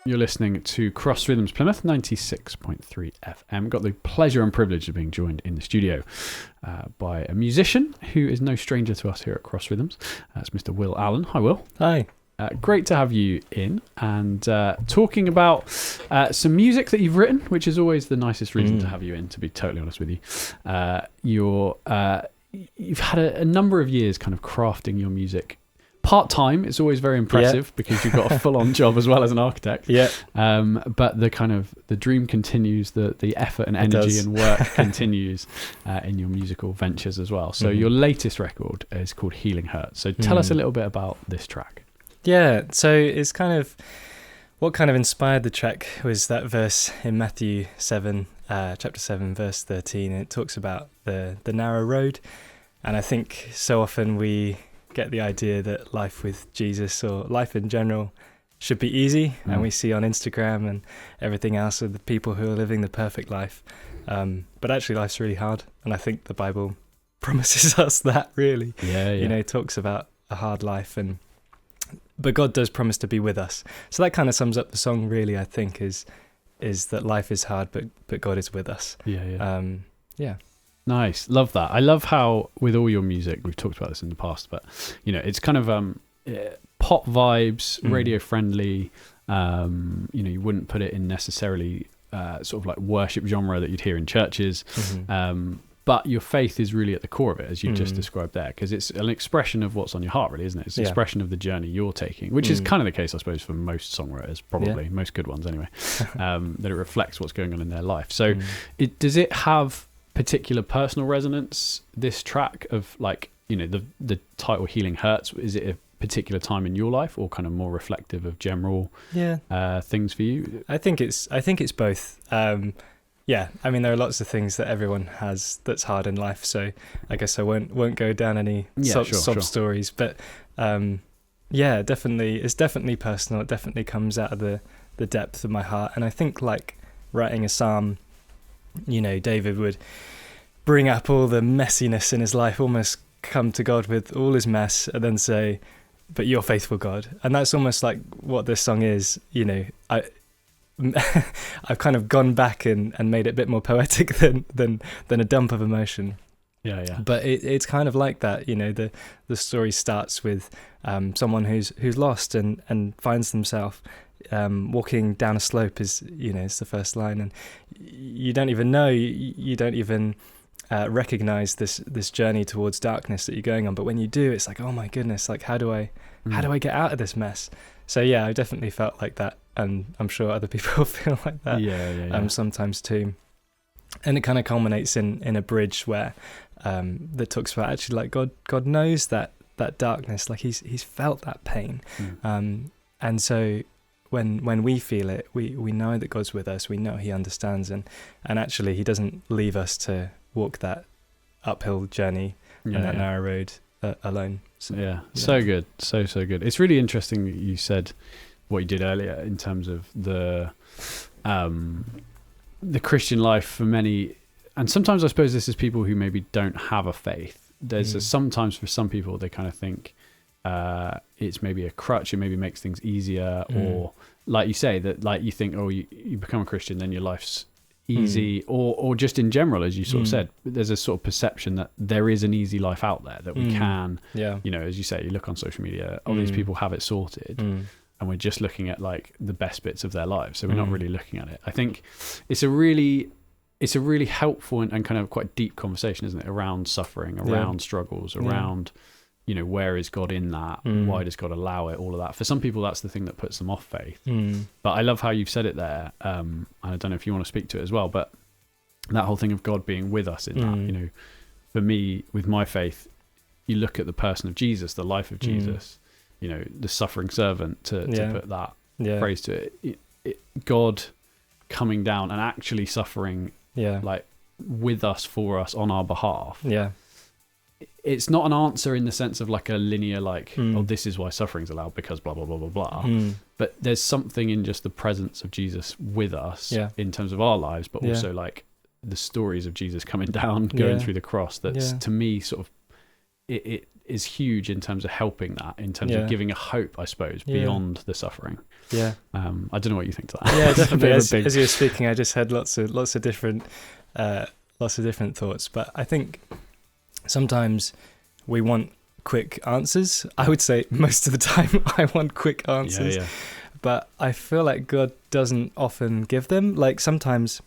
You're listening to Cross Rhythms Plymouth 96.3 FM. Got the pleasure and privilege of being joined in the studio by a musician who is no stranger to us here at Cross Rhythms. That's Mr. Will Allen. Hi, Will. Hi. Great to have you in and talking about some music that you've written, which is always the nicest reason to have you in, to be totally honest with you. You've had a number of years kind of crafting your music part-time. It's always very impressive because you've got a full-on job as well as an architect. Yeah. But the dream continues, the effort and energy and work continues in your musical ventures as well. So your latest record is called Healing Hurts. So tell us a little bit about this track. Yeah, so it's what kind of inspired the track was that verse in Matthew 7, chapter 7, verse 13. And it talks about the narrow road. And I think so often we get the idea that life with Jesus or life in general should be easy. And we see on Instagram and everything else of the people who are living the perfect life. But actually life's really hard. And I think the Bible promises us that, really. Yeah. You know, it talks about a hard life, but God does promise to be with us. So that kind of sums up the song, really, I think, is that life is hard, but God is with us. Yeah. Nice. Love that. I love how with all your music, we've talked about this in the past, but you know, it's kind of pop vibes, radio friendly. You wouldn't put it in necessarily sort of like worship genre that you'd hear in churches. But your faith is really at the core of it, as you just described there, because it's an expression of what's on your heart, really, isn't it? It's an expression of the journey you're taking, which is kind of the case, I suppose, for most songwriters, probably, most good ones anyway, that it reflects what's going on in their life. So does it have particular personal resonance, this track of like, you know, the title Healing Hurts? Is it a particular time in your life or kind of more reflective of general things for you? I think it's both. Yeah, I mean, there are lots of things that everyone has that's hard in life, so I guess I won't go down any sob stories, but definitely, it's definitely personal. It definitely comes out of the depth of my heart, and I think like writing a psalm, you know, David would bring up all the messiness in his life, almost come to God with all his mess, and then say, "But you're faithful, God," and that's almost like what this song is. You know, I've kind of gone back and made it a bit more poetic than a dump of emotion. Yeah. But it's kind of like that, you know. The story starts with someone who's lost and finds themselves walking down a slope. Is, you know, it's the first line, and you don't even know, you don't even recognize this journey towards darkness that you're going on. But when you do, it's like, oh my goodness, like how do I get out of this mess? So yeah, I definitely felt like that, and I'm sure other people feel like that. Yeah. Sometimes too. And it kind of culminates in a bridge where that talks about actually like God knows that darkness, like he's felt that pain, and so when we feel it, we know that God's with us. We know He understands, and actually He doesn't leave us to walk that uphill journey and that narrow road alone. So good, so good. It's really interesting that you said what you did earlier in terms of the Christian life for many, and sometimes I suppose this is people who maybe don't have a faith. There's sometimes for some people they kind of think it's maybe a crutch, it maybe makes things easier, or like you say, that like you think, oh, you become a Christian, then your life's easy, or just in general, as you sort of said, there's a sort of perception that there is an easy life out there that we can, you know, as you say, you look on social media, all these people have it sorted, and we're just looking at like the best bits of their lives, so we're not really looking at it. I think it's a really helpful and kind of quite deep conversation, isn't it, around suffering, around struggles, around you know, where is God in that? Why does God allow it? All of that. For some people, that's the thing that puts them off faith. But I love how you've said it there. And I don't know if you want to speak to it as well, but that whole thing of God being with us in that, you know, for me, with my faith, you look at the person of Jesus, the life of Jesus, you know, the suffering servant, to put that phrase to it, God coming down and actually suffering like with us, for us, on our behalf. It's not an answer in the sense of like a linear, like, oh, this is why suffering's allowed because blah, blah, blah, blah, blah. But there's something in just the presence of Jesus with us in terms of our lives, but also like the stories of Jesus coming down, going through the cross. That's to me sort of, it is huge in terms of helping that, in terms of giving a hope, I suppose, beyond the suffering. Yeah. I don't know what you think to that. Yeah, definitely. As you were speaking, I just had lots of different thoughts. But I think sometimes we want quick answers. I would say most of the time I want quick answers. Yeah. But I feel like God doesn't often give them. Like sometimes,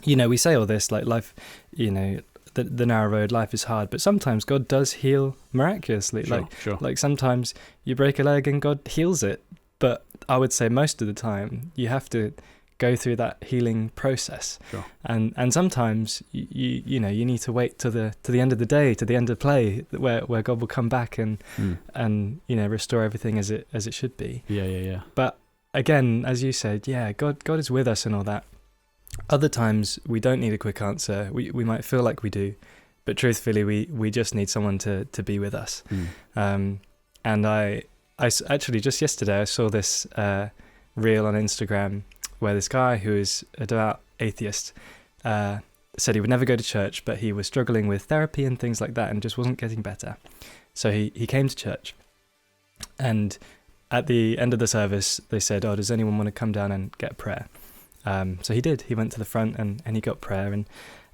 we say all this, like life, the narrow road, life is hard, but sometimes God does heal miraculously. Sure. Like sometimes you break a leg and God heals it. But I would say most of the time you have to go through that healing process. Sure. And sometimes you need to wait to the end of the day, to the end of play, where God will come back and restore everything as it should be. Yeah. But again, as you said, God is with us and all that. Other times we don't need a quick answer. We might feel like we do, but truthfully we just need someone to be with us. And I actually just yesterday I saw this reel on Instagram where this guy who is a devout atheist said he would never go to church, but he was struggling with therapy and things like that and just wasn't getting better. So he came to church, and at the end of the service they said, does anyone want to come down and get prayer? So he did. He went to the front and he got prayer,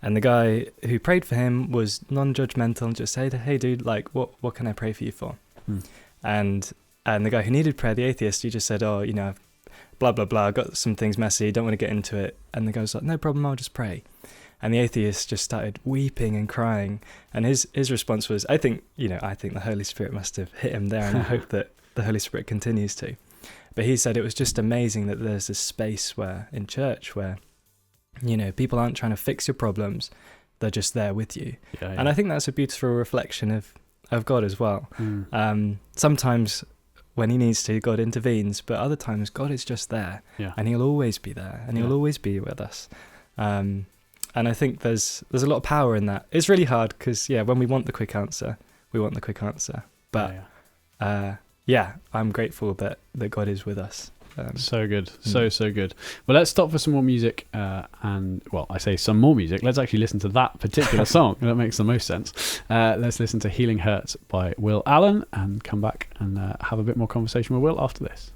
and the guy who prayed for him was non-judgmental and just said, hey dude, like what can I pray for you for? And the guy who needed prayer, the atheist, he just said, I've blah blah blah, got some things messy, don't want to get into it. And the guy was like, no problem, I'll just pray. And the atheist just started weeping and crying, and his response was, I think the Holy Spirit must have hit him there, and I hope that the Holy Spirit continues to. But he said it was just amazing that there's this space in church where people aren't trying to fix your problems, they're just there with you. And I think that's a beautiful reflection of God as well. Sometimes when he needs to, God intervenes, but other times God is just there, and he'll always be there, and he'll always be with us. And I think there's a lot of power in that. It's really hard because when we want the quick answer, we want the quick answer. But I'm grateful that God is with us. So good. So good. Well, let's stop for some more music. I say some more music. Let's actually listen to that particular song. That makes the most sense. Let's listen to Healing Hurts by Will Allen and come back and have a bit more conversation with Will after this.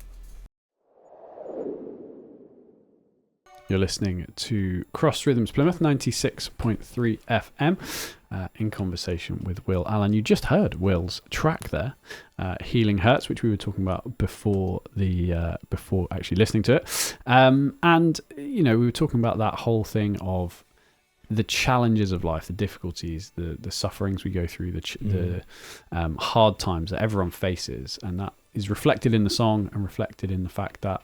You're listening to Cross Rhythms Plymouth 96.3 FM in conversation with Will Allen. You just heard Will's track there, Healing Hurts, which we were talking about before actually listening to it. And we were talking about that whole thing of the challenges of life, the difficulties, the sufferings we go through, the hard times that everyone faces, and that is reflected in the song and reflected in the fact that,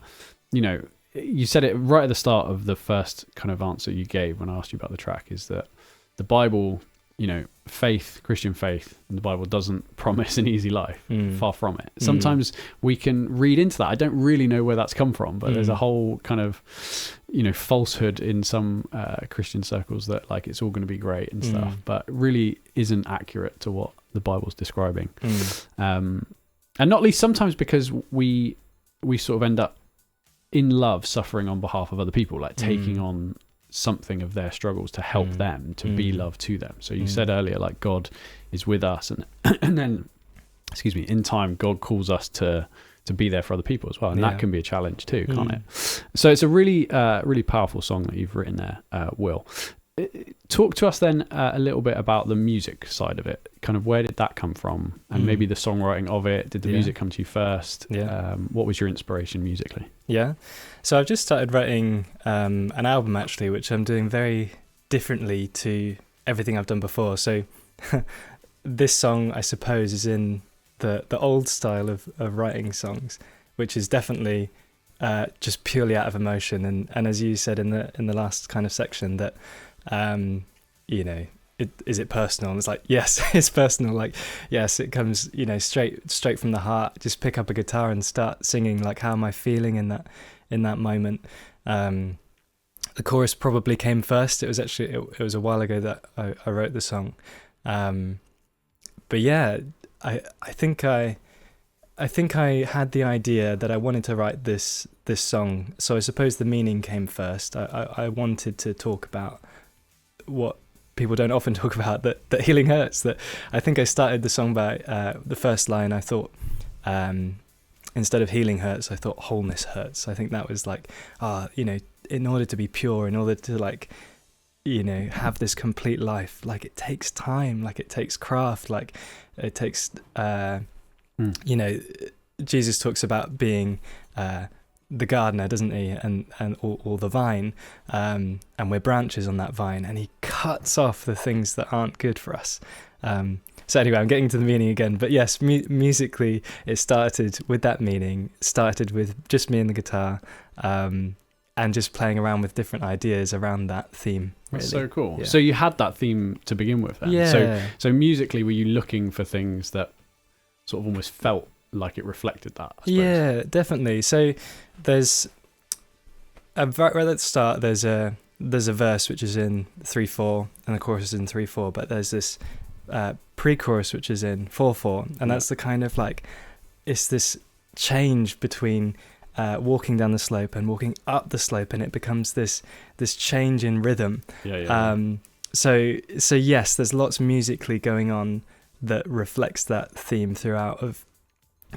you said it right at the start of the first kind of answer you gave when I asked you about the track, is that the Bible, Christian faith, and the Bible doesn't promise an easy life. Far from it. Sometimes we can read into that. I don't really know where that's come from, but there's a whole kind of, falsehood in some Christian circles that like it's all going to be great and stuff, but really isn't accurate to what the Bible's describing. And not least sometimes because we sort of end up in love suffering on behalf of other people, like taking on something of their struggles to help them, to be love to them. So you said earlier, like God is with us, and then in time God calls us to be there for other people as well, and that can be a challenge too, can't it? So it's a really really powerful song that you've written there, Will. Talk to us then a little bit about the music side of it. Kind of where did that come from, and maybe the songwriting of it. Did the music come to you first? What was your inspiration musically? So I've just started writing an album actually, which I'm doing very differently to everything I've done before. So this song, I suppose, is in the old style of writing songs, which is definitely just purely out of emotion. And as you said in the last kind of section, that is it personal? And it's like, yes, it's personal. Like, yes, it comes, straight from the heart. Just pick up a guitar and start singing. Like, how am I feeling in that moment? The chorus probably came first. It was actually it was a while ago that I wrote the song. But yeah, I think I had the idea that I wanted to write this song. So I suppose the meaning came first. I wanted to talk about what people don't often talk about, that healing hurts. That I think I started the song by the first line. I thought, instead of healing hurts, I thought wholeness hurts. I think that was like, in order to be pure, in order to like, have this complete life, like it takes time, like it takes craft, like it takes, Jesus talks about being the gardener, doesn't he, and or the vine, and we're branches on that vine, and he cuts off the things that aren't good for us. So anyway, I'm getting to the meaning again, but yes, musically it started with that meaning, started with just me and the guitar, and just playing around with different ideas around that theme. Really. That's so cool. Yeah. So you had that theme to begin with then? Yeah. So musically, were you looking for things that sort of almost felt like it reflected that, I suppose? Yeah, definitely. So there's right at the start, there's a verse which is in 3/4 and the chorus is in 3/4, but there's this pre-chorus which is in 4/4, and that's the kind of like, it's this change between walking down the slope and walking up the slope, and it becomes this change in rhythm. So yes, there's lots musically going on that reflects that theme throughout, of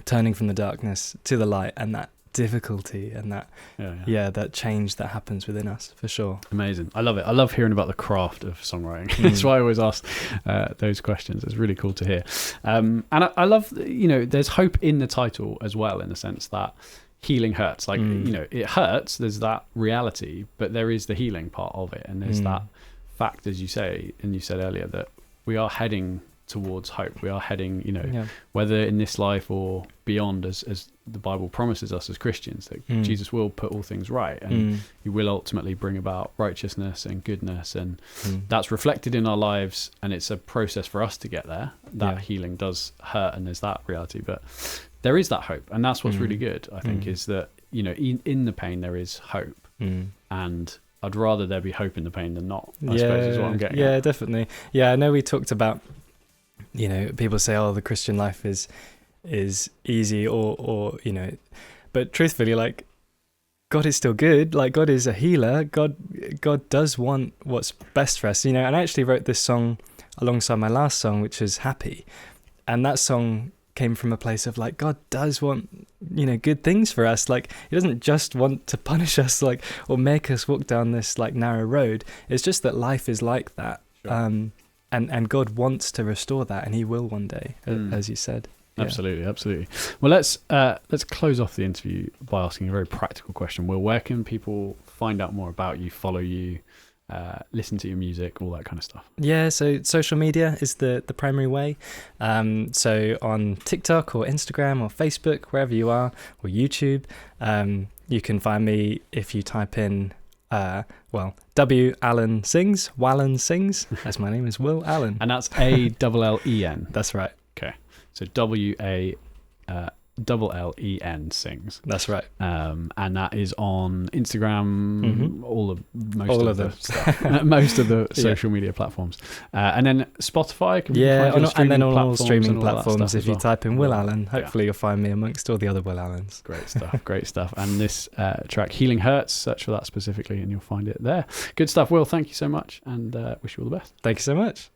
turning from the darkness to the light, and that difficulty and that that change that happens within us, for sure. Amazing. I love it. I love hearing about the craft of songwriting. That's why I always ask those questions. It's really cool to hear. And I love, there's hope in the title as well, in the sense that healing hurts. Like, it hurts, there's that reality, but there is the healing part of it, and there's that fact, as you say, and you said earlier, that we are heading towards hope. We are heading, whether in this life or beyond, as the Bible promises us as Christians, that Jesus will put all things right, and he will ultimately bring about righteousness and goodness, and that's reflected in our lives, and it's a process for us to get there. That healing does hurt, and there's that reality, but there is that hope, and that's what's really good, I think, is that, in the pain there is hope, and I'd rather there be hope in the pain than not, I suppose, is what I'm getting at. Definitely. I know we talked about, people say, the Christian life is easy, or but truthfully, like, God is still good. Like, God is a healer. God does want what's best for us, and I actually wrote this song alongside my last song, which is Happy, and that song came from a place of like, God does want, good things for us. Like, he doesn't just want to punish us, like, or make us walk down this like narrow road. It's just that life is like that. Sure. And God wants to restore that, and he will one day, as you said. Absolutely. Well, let's close off the interview by asking a very practical question. Will, where can people find out more about you, follow you, listen to your music, all that kind of stuff? So social media is the primary way. So on TikTok or Instagram or Facebook, wherever you are, or YouTube, you can find me if you type in W Allen Sings, Wallen Sings, as my name is Will Allen. And that's ALLEN. That's right. Okay. So WALLEN Sings. That's right. And that is on Instagram, most of the social media platforms. And then Spotify. And then on all streaming platforms, if you type in Will Well, Allen, hopefully you'll find me amongst all the other Will Allens. Great stuff. And this track, Healing Hurts, search for that specifically and you'll find it there. Good stuff, Will. Thank you so much, and wish you all the best. Thank you so much.